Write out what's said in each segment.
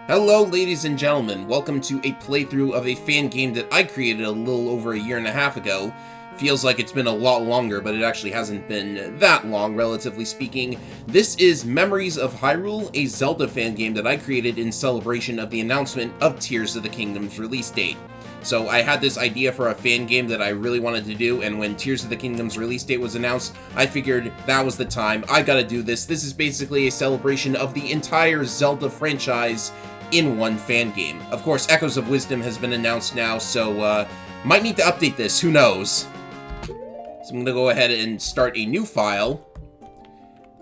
Hello ladies and gentlemen, welcome to a playthrough of a fan game that I created a little over a year and a half ago. Feels like it's been a lot longer, but it actually hasn't been that long, relatively speaking. This is Memories of Hyrule, a Zelda fan game that I created in celebration of the announcement of Tears of the Kingdom's release date. So I had this idea for a fan game that I really wanted to do, and when Tears of the Kingdom's release date was announced, I figured that was the time, I gotta do this. This is basically a celebration of the entire Zelda franchise in one fan game. Of course, Echoes of Wisdom has been announced now, so might need to update this, who knows. So I'm gonna go ahead and start a new file.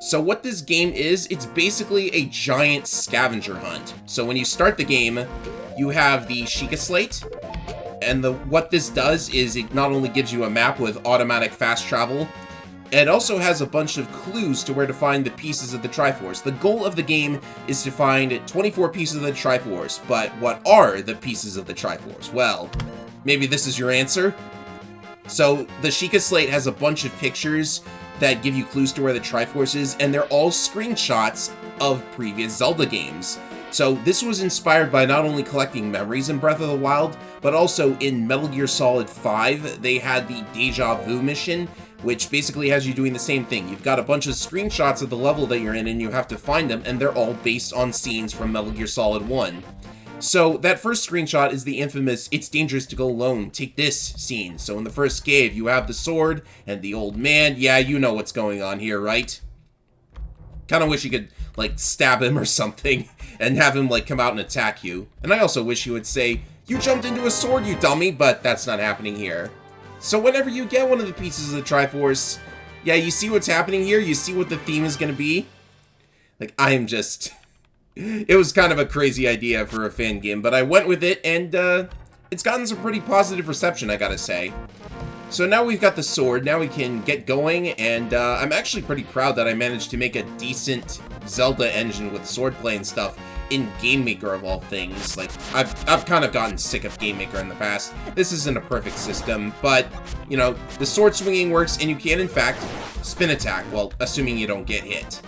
So what this game is, it's basically a giant scavenger hunt. So when you start the game, you have the Sheikah Slate, and what this does is it not only gives you a map with automatic fast travel, it also has a bunch of clues to where to find the pieces of the Triforce. The goal of the game is to find 24 pieces of the Triforce, but what are the pieces of the Triforce? Well, maybe this is your answer? So, the Sheikah Slate has a bunch of pictures that give you clues to where the Triforce is, and they're all screenshots of previous Zelda games. So, this was inspired by not only collecting memories in Breath of the Wild, but also in Metal Gear Solid 5, they had the Deja Vu mission, which basically has you doing the same thing. You've got a bunch of screenshots of the level that you're in, and you have to find them, and they're all based on scenes from Metal Gear Solid 1. So, that first screenshot is the infamous, "It's dangerous to go alone, take this" scene. So in the first cave, you have the sword, and the old man. Yeah, you know what's going on here, right? Kinda wish you could, like, stab him or something, and have him, like, come out and attack you. And I also wish you would say, "You jumped into a sword, you dummy," but that's not happening here. So whenever you get one of the pieces of the Triforce, yeah, you see what's happening here? You see what the theme is gonna be? Like, I am just... It was kind of a crazy idea for a fan game, but I went with it, and it's gotten some pretty positive reception, I gotta say. So now we've got the sword, now we can get going, and I'm actually pretty proud that I managed to make a decent Zelda engine with swordplay and stuff in Game Maker of all things. Like, I've kind of gotten sick of Game Maker in the past. This isn't a perfect system, but, you know, the sword swinging works, and you can, in fact, spin attack, well, assuming you don't get hit.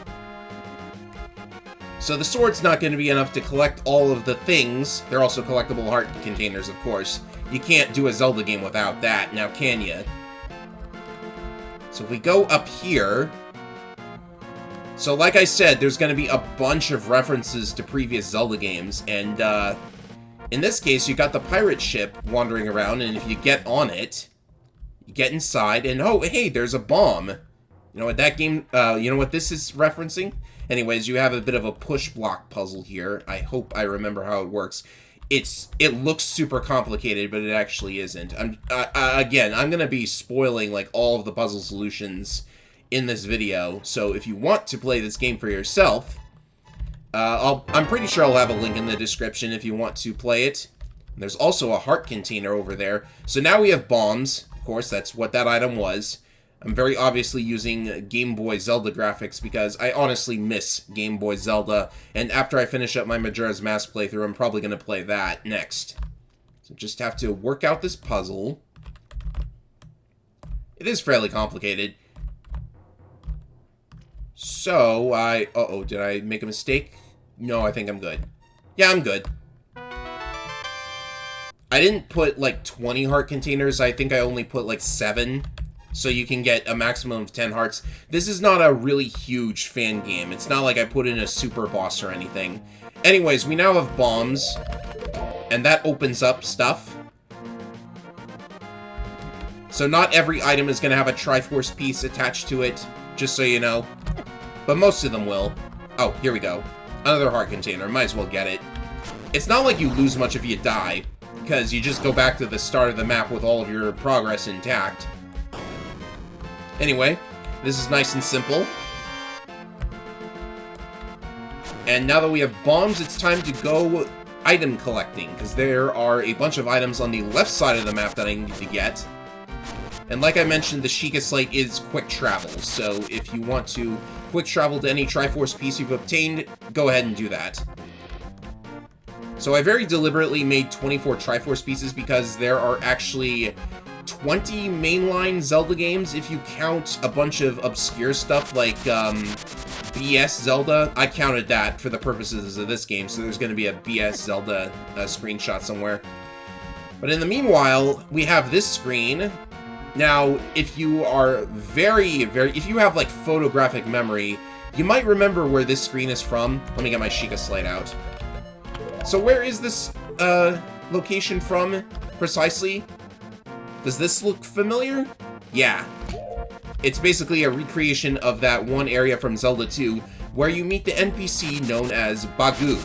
So the sword's not going to be enough to collect all of the things. They're also collectible heart containers, of course. You can't do a Zelda game without that, now can ya? So if we go up here... So like I said, there's going to be a bunch of references to previous Zelda games, and in this case, you got the pirate ship wandering around, and if you get on it, you get inside, and oh, hey, there's a bomb. You know what that game, you know what this is referencing? Anyways, you have a bit of a push block puzzle here. I hope I remember how it works. It looks super complicated, but it actually isn't. Again, I'm going to be spoiling, like, all of the puzzle solutions in this video, so if you want to play this game for yourself, I'm pretty sure I'll have a link in the description if you want to play it. And there's also a heart container over there. So now we have bombs. Of course, that's what that item was. I'm very obviously using Game Boy Zelda graphics because I honestly miss Game Boy Zelda, and after I finish up my Majora's Mask playthrough, I'm probably going to play that next. So just have to work out this puzzle. It is fairly complicated. So, uh-oh, did I make a mistake? No, I think I'm good. Yeah, I'm good. I didn't put, like, 20 heart containers. I think I only put, like, 7. So you can get a maximum of 10 hearts. This is not a really huge fan game. It's not like I put in a super boss or anything. Anyways, we now have bombs. And that opens up stuff. So not every item is going to have a Triforce piece attached to it, just so you know. But most of them will. Oh, here we go. Another heart container. Might as well get it. It's not like you lose much if you die, because you just go back to the start of the map with all of your progress intact. Anyway, this is nice and simple. And now that we have bombs, it's time to go item collecting, because there are a bunch of items on the left side of the map that I need to get. And like I mentioned, the Sheikah Slate is quick travel, so if you want to quick travel to any Triforce piece you've obtained, go ahead and do that. So I very deliberately made 24 Triforce pieces because there are actually 20 mainline Zelda games if you count a bunch of obscure stuff like BS Zelda. I counted that for the purposes of this game, so there's going to be a BS Zelda screenshot somewhere. But in the meanwhile, we have this screen. Now, if you are if you have, like, photographic memory, you might remember where this screen is from. Let me get my Sheikah slate out. So where is this, location from, precisely? Does this look familiar? Yeah. It's basically a recreation of that one area from Zelda 2, where you meet the NPC known as Bagu,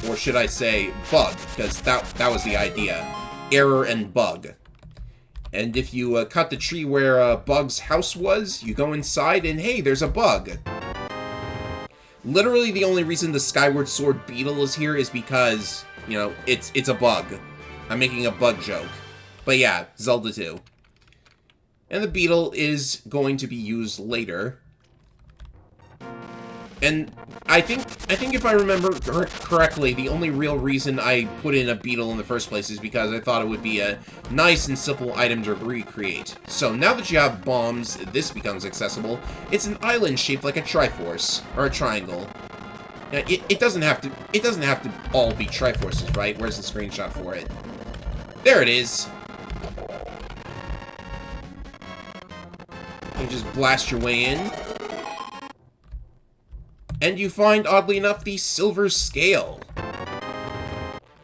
or should I say, Bug, because that was the idea. Error and Bug. And if you cut the tree where Bug's house was, you go inside and hey, there's a bug. Literally the only reason the Skyward Sword beetle is here is because, you know, it's a bug. I'm making a bug joke. But yeah, Zelda 2. And the beetle is going to be used later. And I think if I remember correctly, the only real reason I put in a beetle in the first place is because I thought it would be a nice and simple item to recreate. So now that you have bombs, this becomes accessible. It's an island shaped like a Triforce, or a triangle. Now, it doesn't have to all be Triforces, right? Where's the screenshot for it? There it is. You just blast your way in. And you find, oddly enough, the silver scale.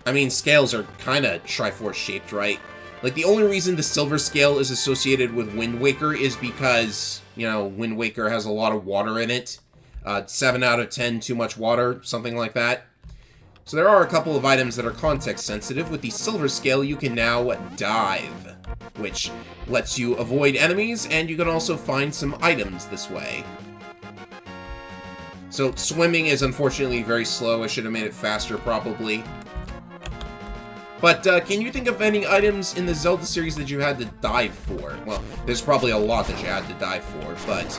I mean, scales are kinda Triforce-shaped, right? Like, the only reason the silver scale is associated with Wind Waker is because, you know, Wind Waker has a lot of water in it. 7 out of 10 too much water, something like that. So there are a couple of items that are context-sensitive. With the silver scale, you can now dive, which lets you avoid enemies, and you can also find some items this way. So swimming is unfortunately very slow. I should have made it faster, probably. But can you think of any items in the Zelda series that you had to dive for? Well, there's probably a lot that you had to dive for, but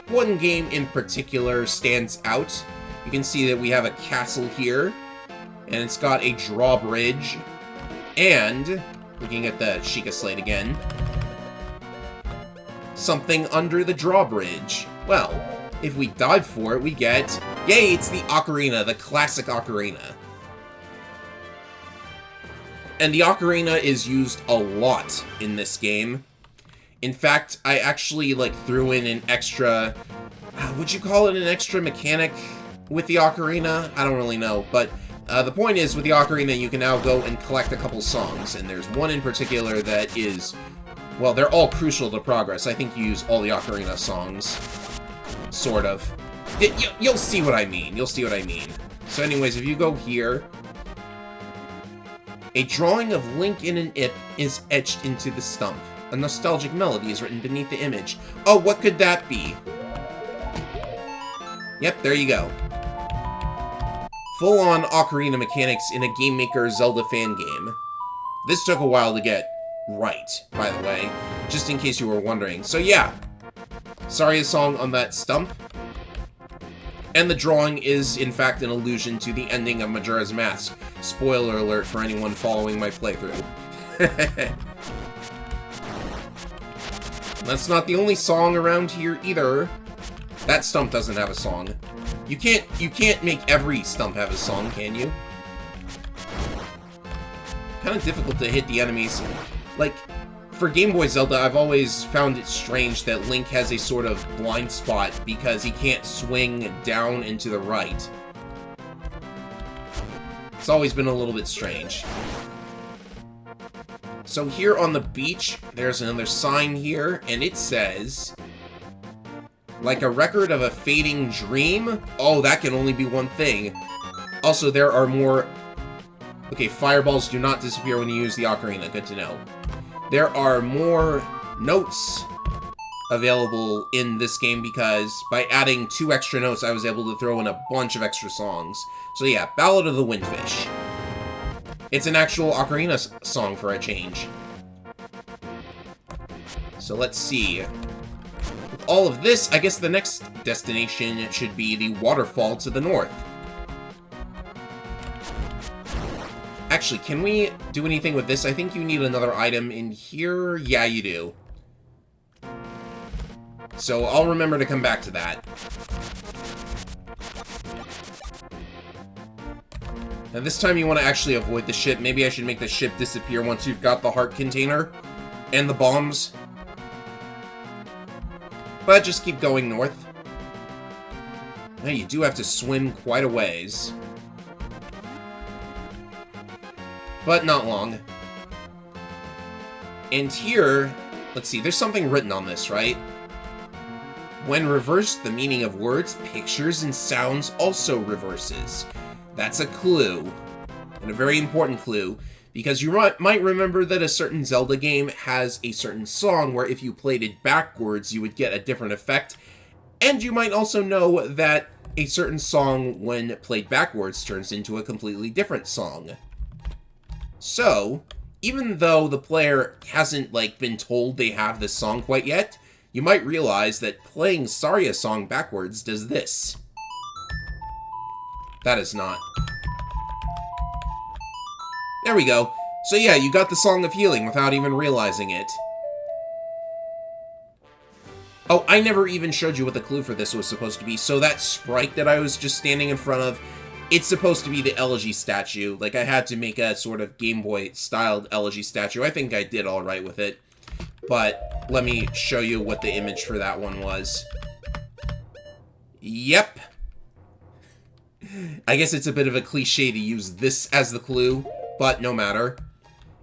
one game in particular stands out. You can see that we have a castle here, and it's got a drawbridge, and, looking at the Sheikah slate again, something under the drawbridge. Well, if we dive for it, we get... Yay, it's the ocarina, the classic ocarina. And the ocarina is used a lot in this game. In fact, I actually, like, threw in an extra... would you call it an extra mechanic with the ocarina? I don't really know, but the point is, with the ocarina, you can now go and collect a couple songs, and there's one in particular that is... Well, they're all crucial to progress. I think you use all the ocarina songs. Sort of. You'll see what I mean. You'll see what I mean. So anyways, if you go here... A drawing of Link in an Ip is etched into the stump. A nostalgic melody is written beneath the image. Oh, what could that be? Yep, there you go. Full-on ocarina mechanics in a Game Maker Zelda fan game. This took a while to get right, by the way, just in case you were wondering. So yeah, Saria's song on that stump. And the drawing is, in fact, an allusion to the ending of Majora's Mask. Spoiler alert for anyone following my playthrough. That's not the only song around here, either. That stump doesn't have a song. You can't make every stump have a song, can you? Kind of difficult to hit the enemies. Like, for Game Boy Zelda, I've always found it strange that Link has a sort of blind spot because he can't swing down and to the right. It's always been a little bit strange. So here on the beach, there's another sign here, and it says... Like a record of a fading dream? Oh, that can only be one thing. Also, there are more... Okay, fireballs do not disappear when you use the ocarina. Good to know. There are more notes available in this game because by adding 2 extra notes, I was able to throw in a bunch of extra songs. So yeah, Ballad of the Windfish. It's an actual ocarina song for a change. So let's see. With all of this, I guess the next destination should be the waterfall to the north. Actually, can we do anything with this? I think you need another item in here. Yeah, you do. So I'll remember to come back to that. Now this time you want to actually avoid the ship. Maybe I should make the ship disappear once you've got the heart container and the bombs. But just keep going north. Now you do have to swim quite a ways. But not long. And here, let's see, there's something written on this, right? When reversed, the meaning of words, pictures, and sounds also reverses. That's a clue. And a very important clue. Because you might remember that a certain Zelda game has a certain song where if you played it backwards, you would get a different effect. And you might also know that a certain song, when played backwards, turns into a completely different song. So, even though the player hasn't, been told they have this song quite yet, you might realize that playing Saria's song backwards does this. That is not. There we go. So yeah, you got the Song of Healing without even realizing it. Oh, I never even showed you what the clue for this was supposed to be. So that sprite that I was just standing in front of, it's supposed to be the Elegy statue. I had to make a sort of Game Boy-styled Elegy statue. I think I did all right with it. But let me show you what the image for that one was. Yep. I guess it's a bit of a cliche to use this as the clue, but no matter.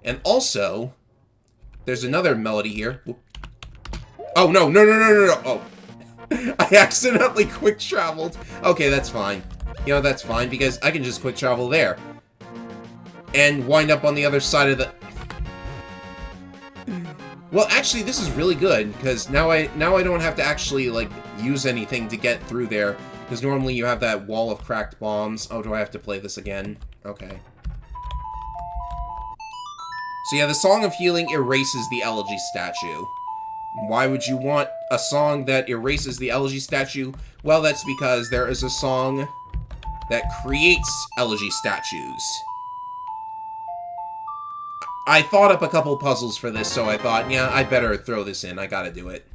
And also, there's another melody here. Oh, no. Oh. I accidentally quick traveled. Okay, that's fine. You know, that's fine, because I can just quick travel there. And wind up on the other side of the... Well, actually, this is really good, because now I don't have to actually, use anything to get through there. Because normally you have that wall of cracked bombs. Oh, do I have to play this again? Okay. So yeah, the Song of Healing erases the Elegy statue. Why would you want a song that erases the Elegy statue? Well, that's because there is a song that creates Elegy statues. I thought up a couple puzzles for this, so I thought, yeah, I better throw this in. I gotta do it.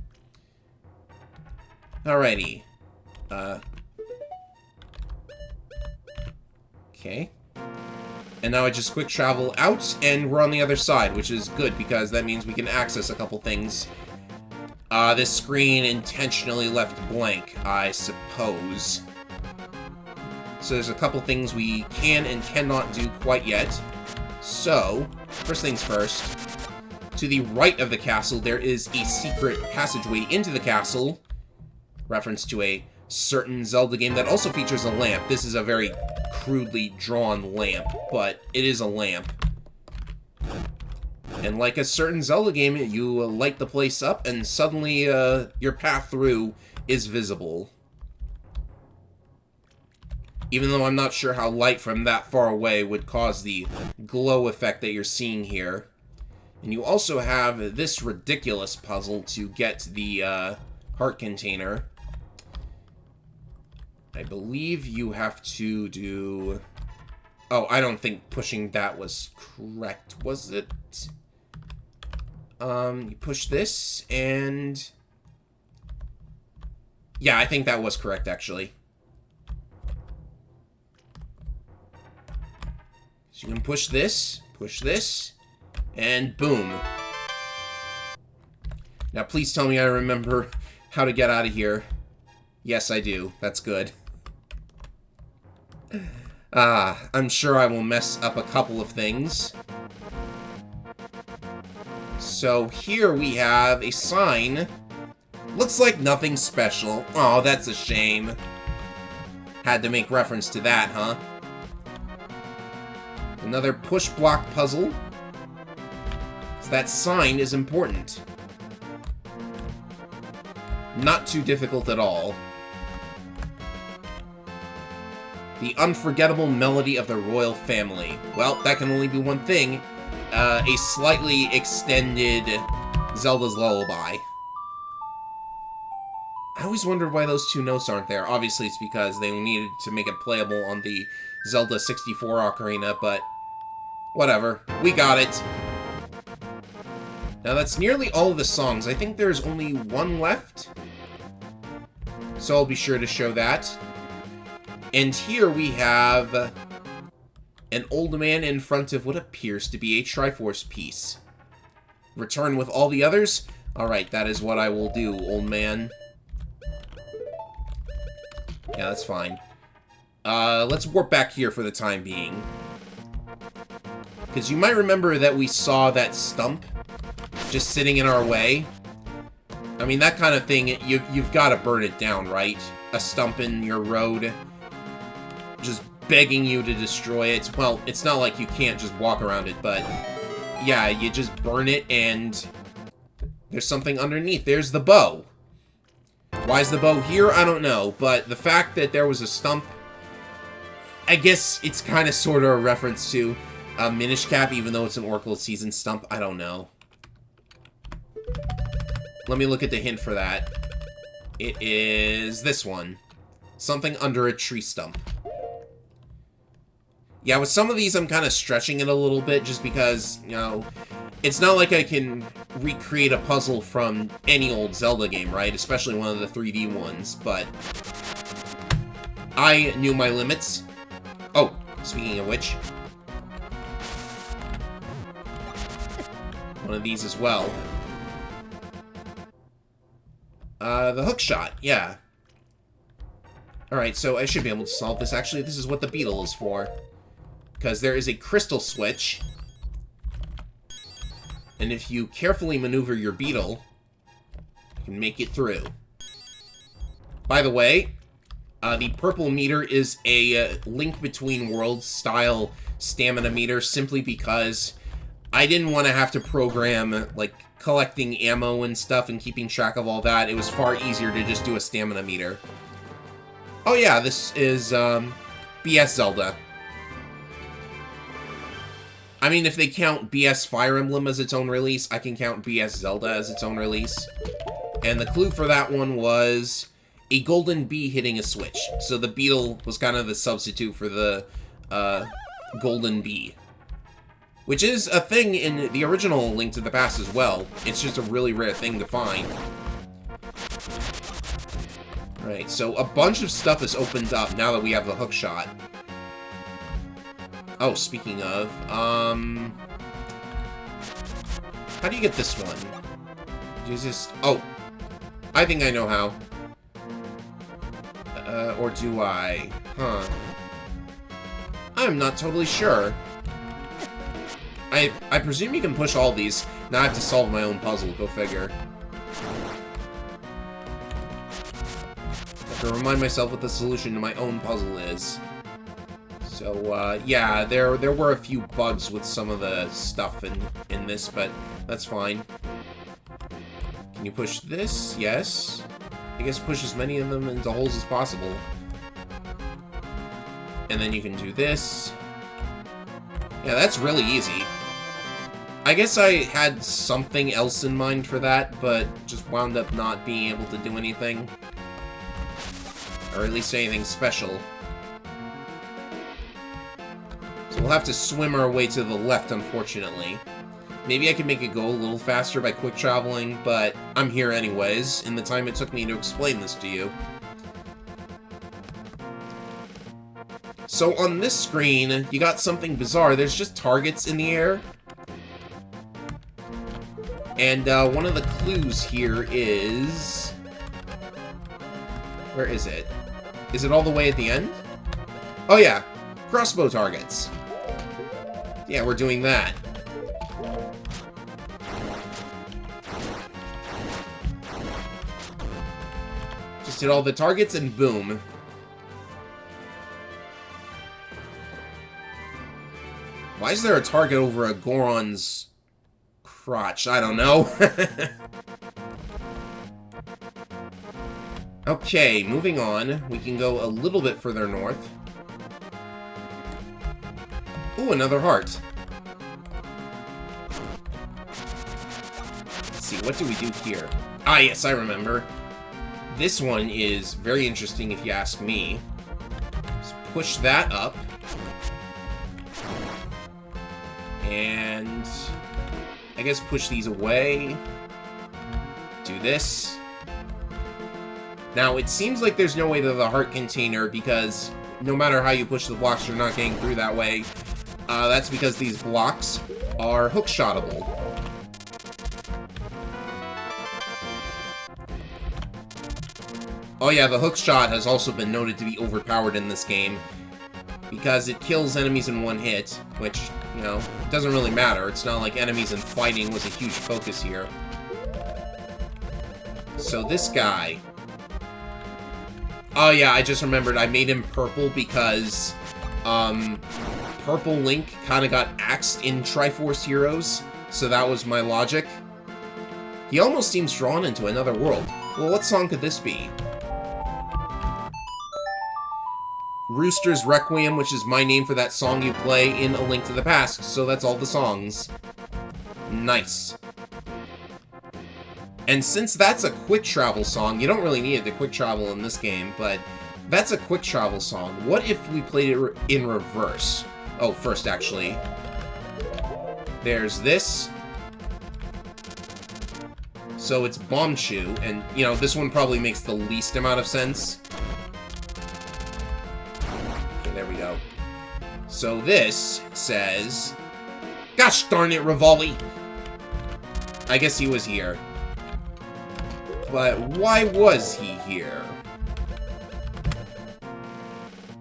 Alrighty. Okay. And now I just quick travel out, and we're on the other side, which is good, because that means we can access a couple things. This screen intentionally left blank, I suppose. So there's a couple things we can and cannot do quite yet. So, first things first. To the right of the castle, there is a secret passageway into the castle. Reference to a certain Zelda game that also features a lamp. This is a very crudely drawn lamp, but it is a lamp. And like a certain Zelda game, you light the place up, and suddenly your path through is visible. Even though I'm not sure how light from that far away would cause the glow effect that you're seeing here. And you also have this ridiculous puzzle to get the heart container. I believe you have to do... Oh, I don't think pushing that was correct, was it? You push this, and... Yeah, I think that was correct, actually. So you can push this, and boom. Now, please tell me I remember how to get out of here. Yes, I do. That's good. I'm sure I will mess up a couple of things. So here we have a sign. Looks like nothing special. Oh, that's a shame. Had to make reference to that, huh? Another push block puzzle. So that sign is important. Not too difficult at all. The unforgettable melody of the royal family. Well, that can only be one thing. A slightly extended Zelda's Lullaby. I always wondered why those two notes aren't there. Obviously, it's because they needed to make it playable on the Zelda 64 Ocarina, but whatever. We got it. Now, that's nearly all of the songs. I think there's only one left. So I'll be sure to show that. And here we have An old man in front of what appears to be a Triforce piece. Return with all the others? Alright, that is what I will do, old man. Yeah, that's fine. Let's warp back here for the time being. Because you might remember that we saw that stump just sitting in our way. I mean, that kind of thing, you've got to burn it down, right? A stump in your road, just begging you to destroy it. Well, it's not like you can't just walk around it, but yeah, you just burn it and there's something underneath. There's the bow. Why is the bow here? I don't know, but the fact that there was a stump, I guess it's kind of sort of a reference to a Minish Cap, even though it's an Oracle Season stump. I don't know. Let me look at the hint for that. It is this one. Something under a tree stump. Yeah, with some of these, I'm kind of stretching it a little bit just because, you know, it's not like I can recreate a puzzle from any old Zelda game, right? Especially one of the 3D ones, but I knew my limits. Oh, speaking of which, one of these as well. The hook shot, yeah. Alright, so I should be able to solve this. Actually, this is what the beetle is for. Because there is a crystal switch. And if you carefully maneuver your beetle, you can make it through. By the way, the purple meter is a Link Between Worlds style stamina meter simply because I didn't want to have to program, like, collecting ammo and stuff and keeping track of all that. It was far easier to just do a stamina meter. Oh yeah, this is, BS Zelda. I mean, if they count BS Fire Emblem as its own release, I can count BS Zelda as its own release. And the clue for that one was a golden bee hitting a switch. So the beetle was kind of the substitute for the golden bee. Which is a thing in the original Link to the Past as well. It's just a really rare thing to find. Right, so a bunch of stuff has opened up now that we have the hook shot. Oh, speaking of, how do you get this one? Do you just... Oh, I think I know how. Or do I? Huh. I'm not totally sure. I presume you can push all these. Now I have to solve my own puzzle, go figure. I have to remind myself what the solution to my own puzzle is. So, yeah, there were a few bugs with some of the stuff in this, but that's fine. Can you push this? Yes. I guess push as many of them into holes as possible. And then you can do this. Yeah, that's really easy. I guess I had something else in mind for that, but just wound up not being able to do anything. Or at least anything special. So we'll have to swim our way to the left, unfortunately. Maybe I can make it go a little faster by quick traveling, but I'm here anyways, in the time it took me to explain this to you. So on this screen, you got something bizarre. There's just targets in the air. And one of the clues here is... Where is it? Is it all the way at the end? Oh yeah, crossbow targets. Yeah, we're doing that. Just hit all the targets and boom. Why is there a target over a Goron's crotch? I don't know. Okay, moving on. We can go a little bit further north. Ooh, another heart. Let's see, what do we do here? Ah, yes, I remember. This one is very interesting if you ask me. Let's push that up. And I guess push these away. Do this. Now, it seems like there's no way to the heart container because no matter how you push the blocks, you're not getting through that way. That's because these blocks are hookshotable. Oh yeah, the hookshot has also been noted to be overpowered in this game, because it kills enemies in one hit, which, you know, doesn't really matter. It's not like enemies and fighting was a huge focus here. So this guy... Oh yeah, I just remembered I made him purple because, Purple Link kind of got axed in Triforce Heroes, so that was my logic. He almost seems drawn into another world. Well, what song could this be? Rooster's Requiem, which is my name for that song you play in A Link to the Past, so that's all the songs. Nice. And since that's a quick travel song, you don't really need it to quick travel in this game, but that's a quick travel song. What if we played it in reverse? Oh, first, actually. There's this. So it's Bombchu, and, you know, this one probably makes the least amount of sense. Okay, there we go. So this says... Gosh darn it, Rivali! I guess he was here. But why was he here?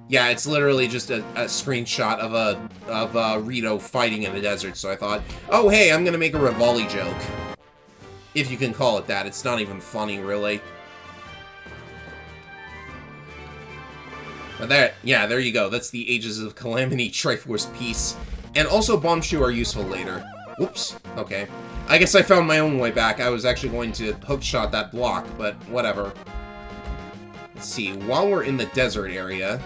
Yeah, it's literally just a screenshot of Rito fighting in the desert, so I thought, oh hey, I'm gonna make a Rivali joke. If you can call it that. It's not even funny, really. But there you go. That's the Ages of Calamity Triforce piece. And also Bombchu are useful later. Whoops. Okay. I guess I found my own way back. I was actually going to hookshot that block, but whatever. Let's see. While we're in the desert area,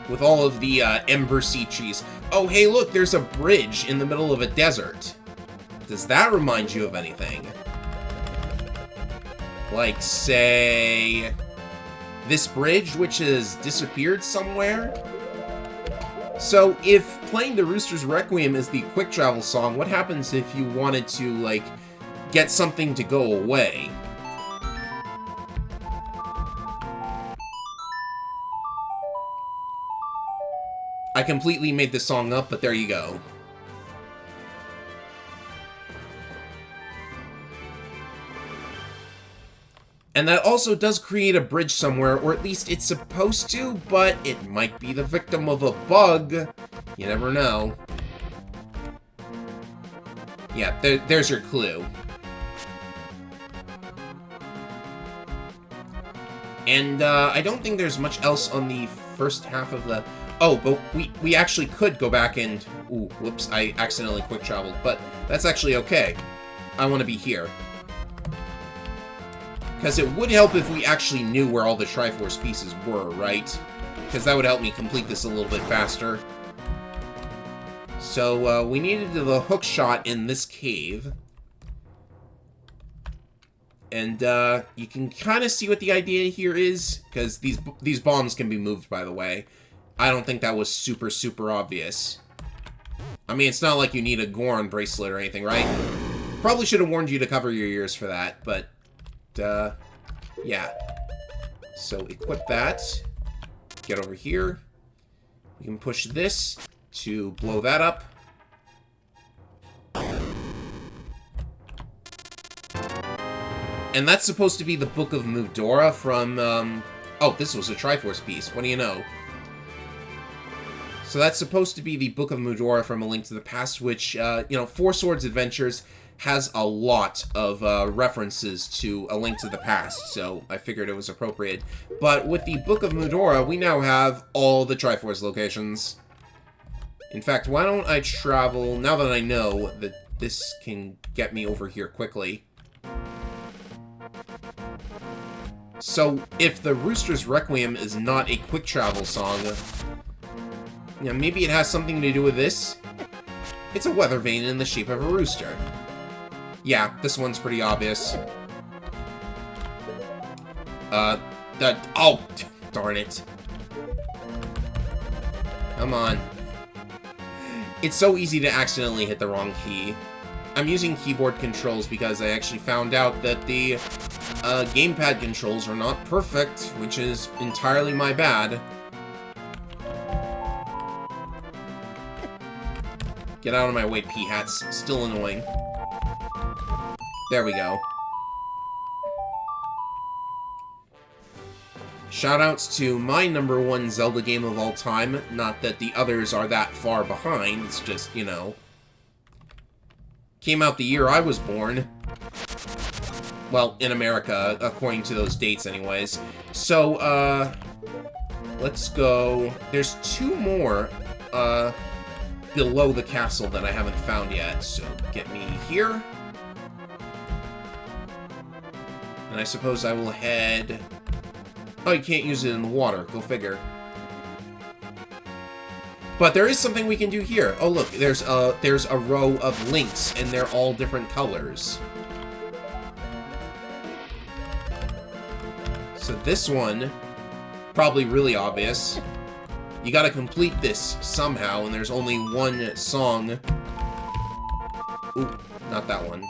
with all of the Ember Sea trees. Oh, hey, look, there's a bridge in the middle of a desert. Does that remind you of anything? Like, say, this bridge, which has disappeared somewhere? So, if playing the Rooster's Requiem is the quick travel song, what happens if you wanted to, like, get something to go away? I completely made this song up, but there you go. And that also does create a bridge somewhere, or at least it's supposed to, but it might be the victim of a bug. You never know. Yeah, there's your clue. And I don't think there's much else on the first half of the... Oh, but we actually could go back and... Ooh, whoops, I accidentally quick traveled, but that's actually okay. I want to be here. Because it would help if we actually knew where all the Triforce pieces were, right? Because that would help me complete this a little bit faster. So, we needed the hook shot in this cave. And, you can kind of see what the idea here is, because these bombs can be moved, by the way. I don't think that was super, super obvious. I mean, it's not like you need a Goron bracelet or anything, right? Probably should have warned you to cover your ears for that, but... yeah. So, equip that. Get over here. We can push this to blow that up. And that's supposed to be the Book of Mudora from, Oh, this was a Triforce piece. What do you know? So that's supposed to be the Book of Mudora from A Link to the Past, which, you know, Four Swords Adventures has a lot of references to A Link to the Past, so I figured it was appropriate. But with the Book of Mudora, we now have all the Triforce locations. In fact, why don't I travel, now that I know that this can get me over here quickly. So, if the Rooster's Requiem is not a quick travel song, you know, maybe it has something to do with this? It's a weather vane in the shape of a rooster. Yeah, this one's pretty obvious. Oh, darn it. Come on. It's so easy to accidentally hit the wrong key. I'm using keyboard controls because I actually found out that the gamepad controls are not perfect, which is entirely my bad. Get out of my way, P-hats. Still annoying. There we go. Shoutouts to my #1 Zelda game of all time. Not that the others are that far behind. It's just, you know... Came out the year I was born. Well, in America, according to those dates anyways. So, let's go... There's 2 more, below the castle that I haven't found yet. So, get me here. And I suppose I will head... Oh, you can't use it in the water. Go figure. But there is something we can do here. Oh, look. There's a row of links, and they're all different colors. So this one, probably really obvious. You gotta complete this somehow, and there's only one song. Ooh, not that one.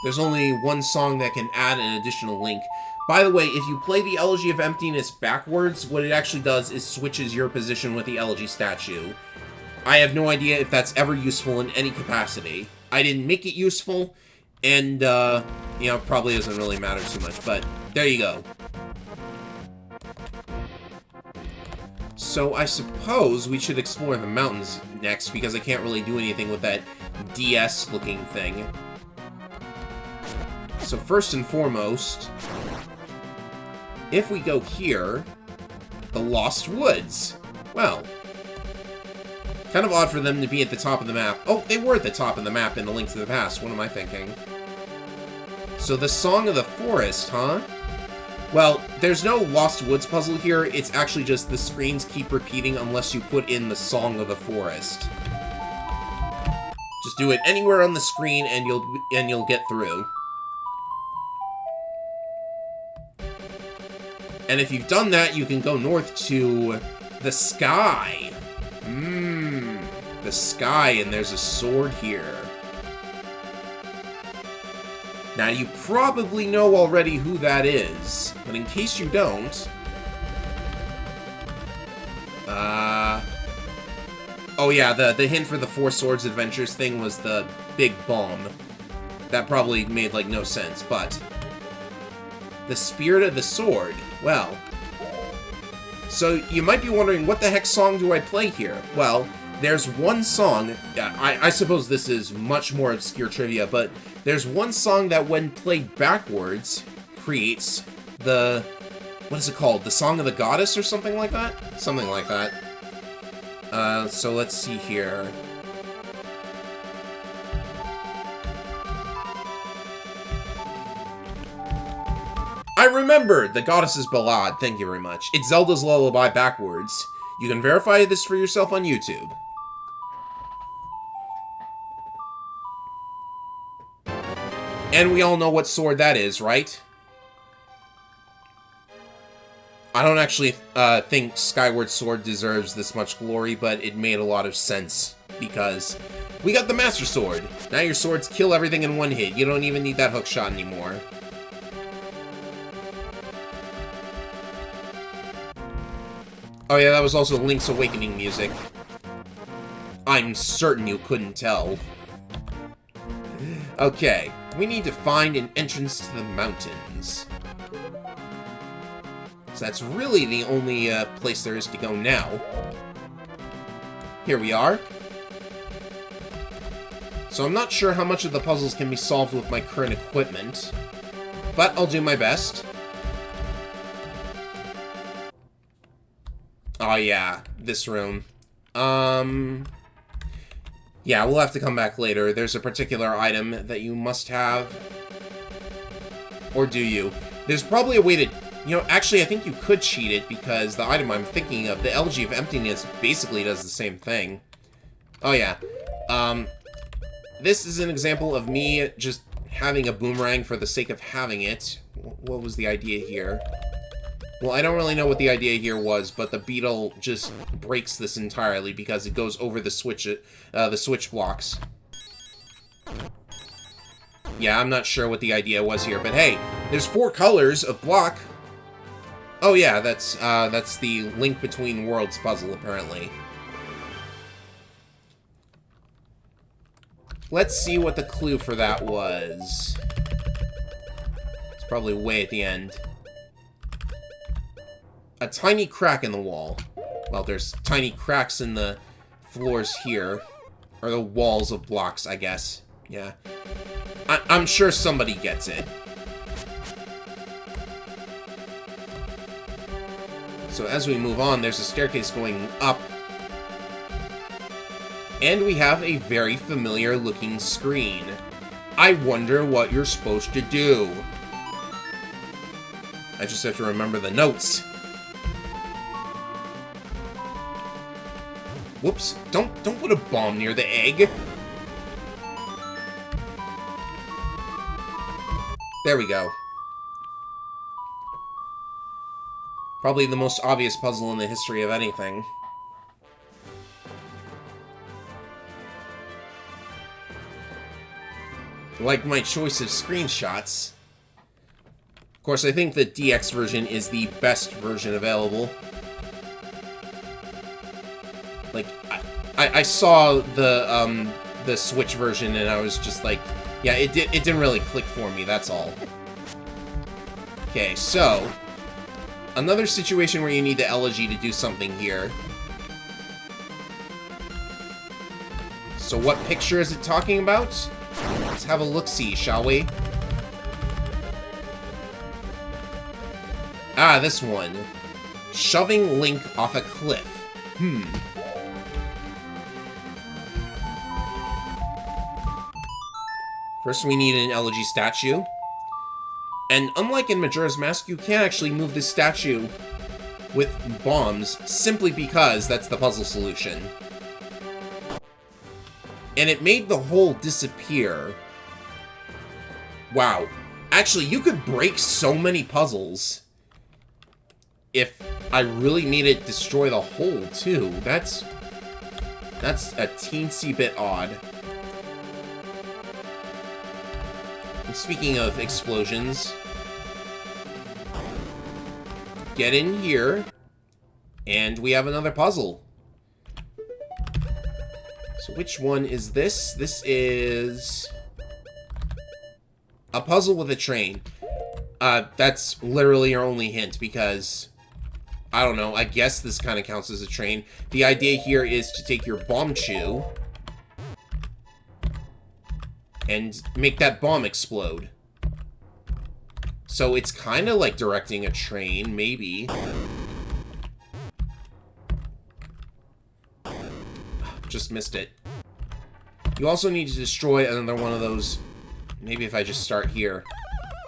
There's only one song that can add an additional link. By the way, if you play the Elegy of Emptiness backwards, what it actually does is switches your position with the Elegy statue. I have no idea if that's ever useful in any capacity. I didn't make it useful, and, you know, probably doesn't really matter too much, but there you go. So I suppose we should explore the mountains next, because I can't really do anything with that DS-looking thing. So first and foremost... If we go here, the Lost Woods. Well, kind of odd for them to be at the top of the map. Oh, they were at the top of the map in the Link to the Past. What am I thinking? So the Song of the Forest, huh? Well, there's no Lost Woods puzzle here. It's actually just the screens keep repeating unless you put in the Song of the Forest. Just do it anywhere on the screen and you'll get through. And if you've done that, you can go north to the sky. The sky, and there's a sword here. Now, you probably know already who that is, but in case you don't... Oh yeah, the hint for the Four Swords Adventures thing was the big bomb. That probably made, like, no sense, but... The Spirit of the Sword. Well, so you might be wondering, what the heck song do I play here? Well, there's one song, I suppose this is much more obscure trivia, but there's one song that when played backwards creates the, what is it called? The Song of the Goddess or something like that? Something like that. So let's see here. I remembered! The Goddess's Ballad, thank you very much. It's Zelda's Lullaby backwards. You can verify this for yourself on YouTube. And we all know what sword that is, right? I don't actually think Skyward Sword deserves this much glory, but it made a lot of sense. Because we got the Master Sword. Now your swords kill everything in one hit. You don't even need that hook shot anymore. Oh yeah, that was also Link's Awakening music. I'm certain you couldn't tell. Okay, we need to find an entrance to the mountains. So that's really the only place there is to go now. Here we are. So I'm not sure how much of the puzzles can be solved with my current equipment, but I'll do my best. Oh yeah, this room. Yeah, we'll have to come back later. There's a particular item that you must have. Or do you? There's probably a way to... You know, actually, I think you could cheat it, because the item I'm thinking of, the Elegy of Emptiness, basically does the same thing. Oh yeah. This is an example of me just having a boomerang for the sake of having it. What was the idea here? Well, I don't really know what the idea here was, but the beetle just breaks this entirely because it goes over the switch blocks. Yeah, I'm not sure what the idea was here, but hey, there's 4 colors of block. Oh yeah, that's the Link Between Worlds puzzle, apparently. Let's see what the clue for that was. It's probably way at the end. A tiny crack in the wall. Well, there's tiny cracks in the floors here. Or the walls of blocks, I guess. Yeah. I'm sure somebody gets it. So as we move on, there's a staircase going up. And we have a very familiar looking screen. I wonder what you're supposed to do. I just have to remember the notes. Whoops. Don't put a bomb near the egg. There we go. Probably the most obvious puzzle in the history of anything. Like my choice of screenshots. Of course, I think the DX version is the best version available. Like, I saw the Switch version and I was just like, yeah, it didn't really click for me, that's all. Okay, so another situation where you need the elegy to do something here. So what picture is it talking about? Let's have a look-see, shall we? Ah, this one. Shoving Link off a cliff. First, we need an elegy statue. And unlike in Majora's Mask, you can't actually move this statue with bombs, simply because that's the puzzle solution. And it made the hole disappear. Wow. Actually, you could break so many puzzles if I really made it destroy the hole, too. That's a teensy bit odd. And speaking of explosions, get in here, and we have another puzzle. So which one is this? This is a puzzle with a train. That's literally your only hint, because I don't know, I guess this kind of counts as a train. The idea here is to take your bomb chew and make that bomb explode. So it's kind of like directing a train, maybe. Just missed it. You also need to destroy another one of those. Maybe if I just start here.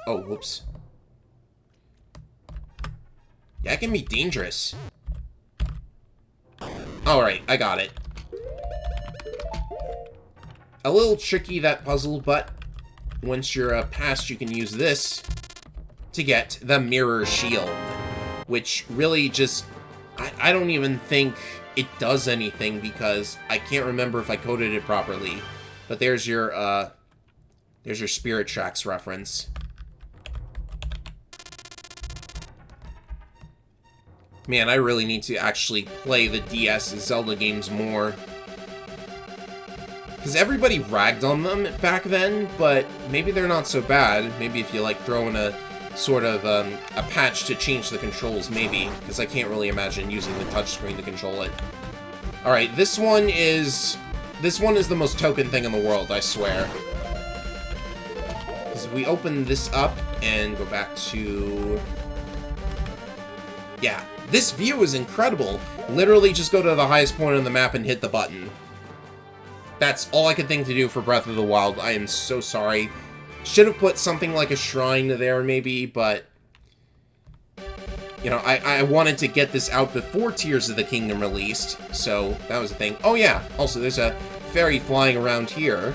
Oh, whoops. Yeah, it can be dangerous. Alright, I got it. A little tricky, that puzzle, but once you're past, you can use this to get the mirror shield, which really just, I don't even think it does anything, because I can't remember if I coded it properly. But there's your Spirit Tracks reference. Man, I really need to actually play the DS Zelda games more. Because everybody ragged on them back then, but maybe they're not so bad. Maybe if you, like, throw in a sort of, a patch to change the controls, maybe. Because I can't really imagine using the touchscreen to control it. Alright, this one is the most token thing in the world, I swear. Because if we open this up and go back to... Yeah, this view is incredible. Literally just go to the highest point on the map and hit the button. That's all I could think to do for Breath of the Wild. I am so sorry. Should have put something like a shrine there, maybe, but... You know, I wanted to get this out before Tears of the Kingdom released, so that was a thing. Oh yeah, also there's a fairy flying around here.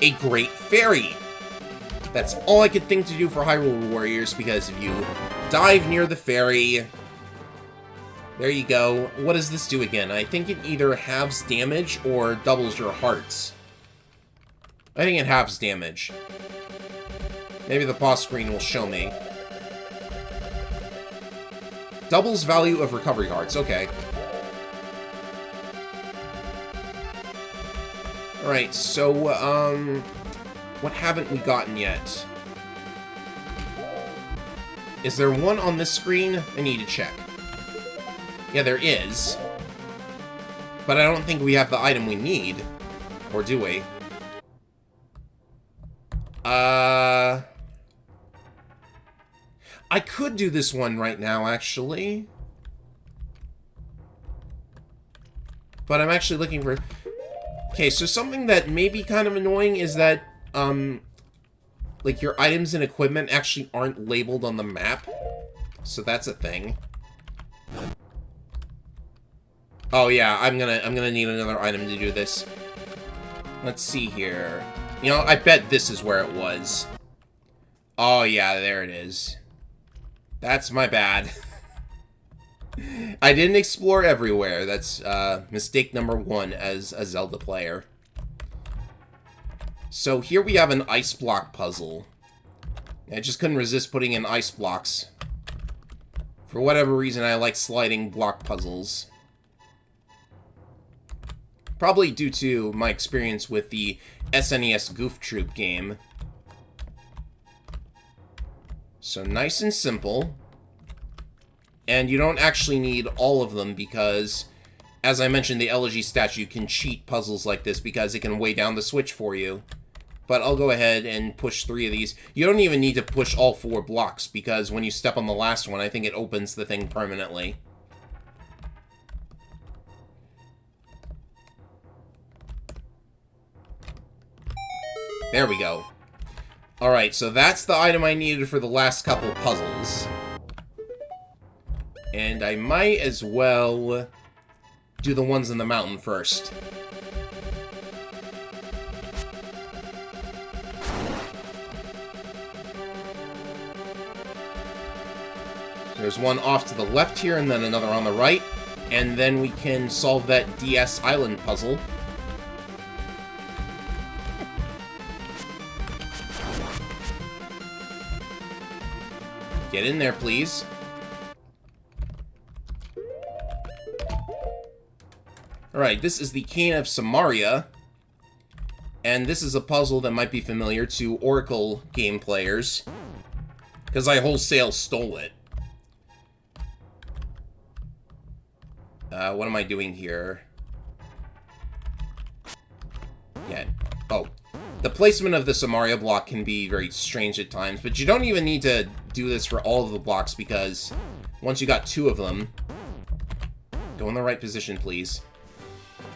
A great fairy! That's all I could think to do for Hyrule Warriors, because if you dive near the fairy... There you go. What does this do again? I think it either halves damage or doubles your hearts. I think it halves damage. Maybe the pause screen will show me. Doubles value of recovery hearts, okay. Alright, so, what haven't we gotten yet? Is there one on this screen? I need to check. Yeah, there is. But I don't think we have the item we need. Or do we? I could do this one right now, actually. But I'm actually looking for... Okay, so something that may be kind of annoying is that, like, your items and equipment actually aren't labeled on the map. So that's a thing. Oh yeah, I'm gonna need another item to do this. Let's see here. You know, I bet this is where it was. Oh yeah, there it is. That's my bad. I didn't explore everywhere. That's mistake number 1 as a Zelda player. So here we have an ice block puzzle. I just couldn't resist putting in ice blocks. For whatever reason, I like sliding block puzzles. Probably due to my experience with the SNES Goof Troop game. So nice and simple. And you don't actually need all of them because, as I mentioned, the elegy statue can cheat puzzles like this because it can weigh down the switch for you. But I'll go ahead and push 3 of these. You don't even need to push all 4 blocks because when you step on the last one, I think it opens the thing permanently. There we go. Alright, so that's the item I needed for the last couple puzzles. And I might as well do the ones in the mountain first. There's one off to the left here, and then another on the right. And then we can solve that DS Island puzzle. Get in there, please. Alright, this is the Cane of Samaria. And this is a puzzle that might be familiar to Oracle game players. Because I wholesale stole it. What am I doing here? Yeah. Oh. The placement of the Samaria block can be very strange at times, but you don't even need to do this for all of the blocks because once you got 2 of them, go in the right position, please.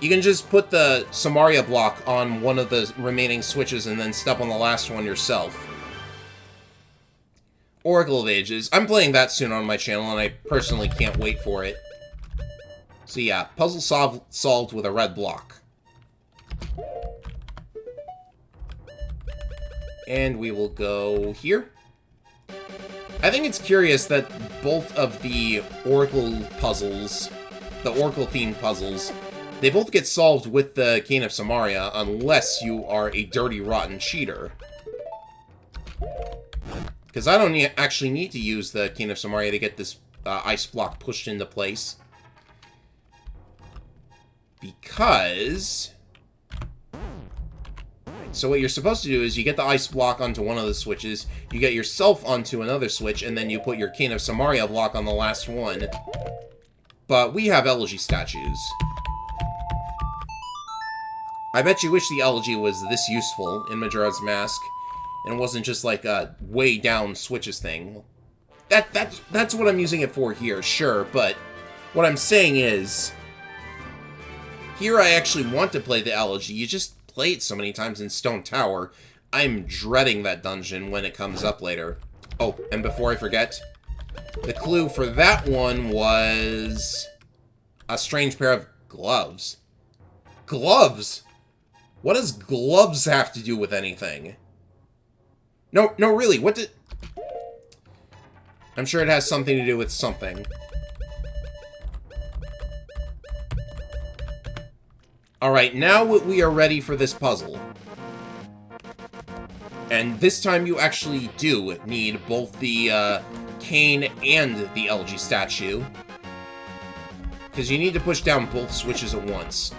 You can just put the Samaria block on one of the remaining switches and then step on the last one yourself. Oracle of Ages. I'm playing that soon on my channel, and I personally can't wait for it. So yeah, puzzle solved with a red block. And we will go here. I think it's curious that both of the Oracle puzzles, the Oracle-themed puzzles, they both get solved with the Cane of Samaria, unless you are a dirty, rotten cheater. Because I don't actually need to use the Cane of Samaria to get this ice block pushed into place. Because... So what you're supposed to do is you get the ice block onto one of the switches, you get yourself onto another switch, and then you put your Cane of Samaria block on the last one. But we have elegy statues. I bet you wish the elegy was this useful in Majora's Mask, and wasn't just like a way down switches thing. That's what I'm using it for here, sure, but what I'm saying is, here I actually want to play the elegy. You just play it so many times in Stone Tower. I'm dreading that dungeon when it comes up later. Oh, and before I forget, the clue for that one was a strange pair of gloves. Gloves? What does gloves have to do with anything? No, really, what did... I'm sure it has something to do with something. Alright, now we are ready for this puzzle. And this time you actually do need both the cane and the elegy statue. Because you need to push down both switches at once.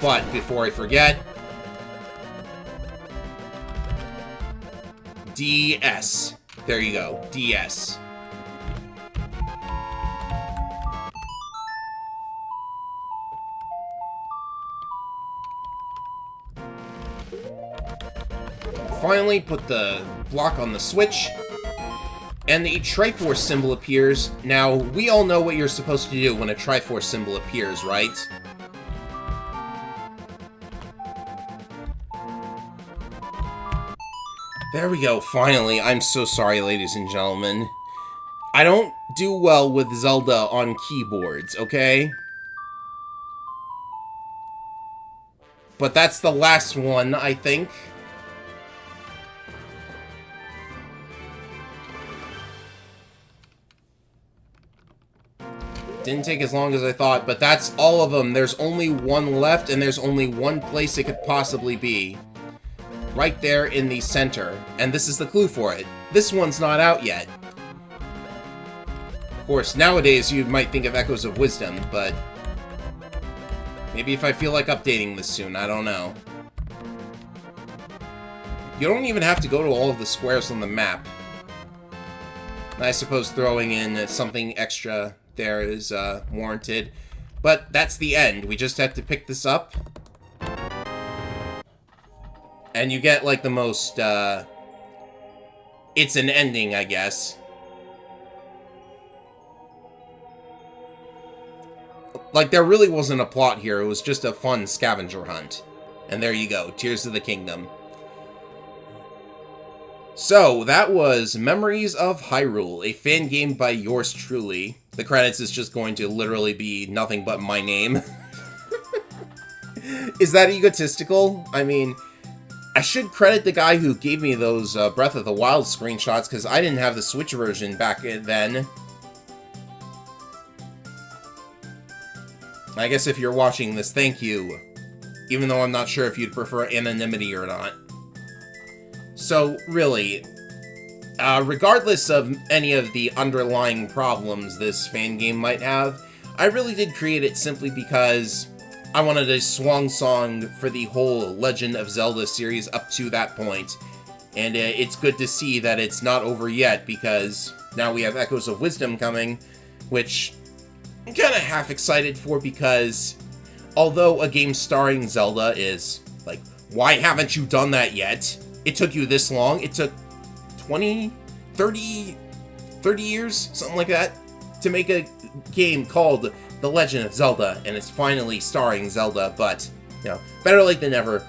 But before I forget, DS. There you go. DS. Finally, put the block on the switch, and the Triforce symbol appears. Now, we all know what you're supposed to do when a Triforce symbol appears, right? There we go, finally. I'm so sorry, ladies and gentlemen. I don't do well with Zelda on keyboards, okay? But that's the last one, I think. Didn't take as long as I thought, but that's all of them. There's only one left, and there's only one place it could possibly be. Right there in the center. And this is the clue for it. This one's not out yet. Of course, nowadays you might think of Echoes of Wisdom, but maybe if I feel like updating this soon, I don't know. You don't even have to go to all of the squares on the map. I suppose throwing in something extra there is warranted. But that's the end. We just have to pick this up. And you get, like, the most, it's an ending, I guess. Like, there really wasn't a plot here. It was just a fun scavenger hunt. And there you go. Tears of the Kingdom. So, that was Memories of Hyrule, a fan game by yours truly. The credits is just going to literally be nothing but my name. Is that egotistical? I mean, I should credit the guy who gave me those Breath of the Wild screenshots, because I didn't have the Switch version back then. I guess if you're watching this, thank you. Even though I'm not sure if you'd prefer anonymity or not. So, really, regardless of any of the underlying problems this fan game might have, I really did create it simply because I wanted a swan song for the whole Legend of Zelda series up to that point. And it's good to see that it's not over yet, because now we have Echoes of Wisdom coming, which I'm kind of half excited for, because although a game starring Zelda is, like, why haven't you done that yet? It took you this long. It took 20, 30 years, something like that, to make a game called The Legend of Zelda, and it's finally starring Zelda, but, you know, better late than never.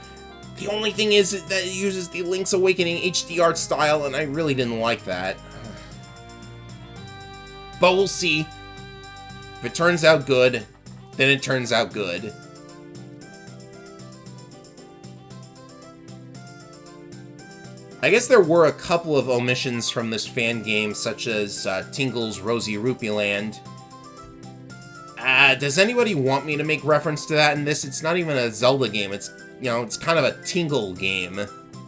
The only thing is that it uses the Link's Awakening HD art style, and I really didn't like that. But we'll see. If it turns out good, then it turns out good. I guess there were a couple of omissions from this fan game, such as Tingle's Rosy Rupee Land. Does anybody want me to make reference to that in this? It's not even a Zelda game. It's, you know, it's kind of a Tingle game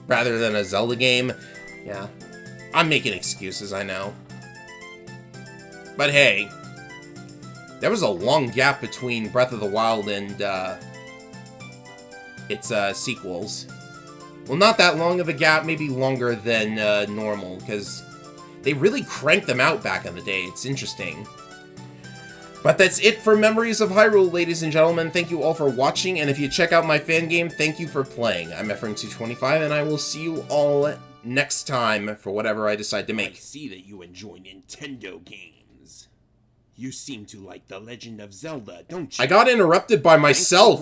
rather than a Zelda game. Yeah, I'm making excuses, I know. But hey, there was a long gap between Breath of the Wild and its sequels. Well, not that long of a gap, maybe longer than normal, because they really cranked them out back in the day. It's interesting. But that's it for Memories of Hyrule, ladies and gentlemen. Thank you all for watching, and if you check out my fan game, thank you for playing. I'm Efren225, and I will see you all next time for whatever I decide to make. I see that you enjoy Nintendo games. You seem to like The Legend of Zelda, don't you? I got interrupted by myself.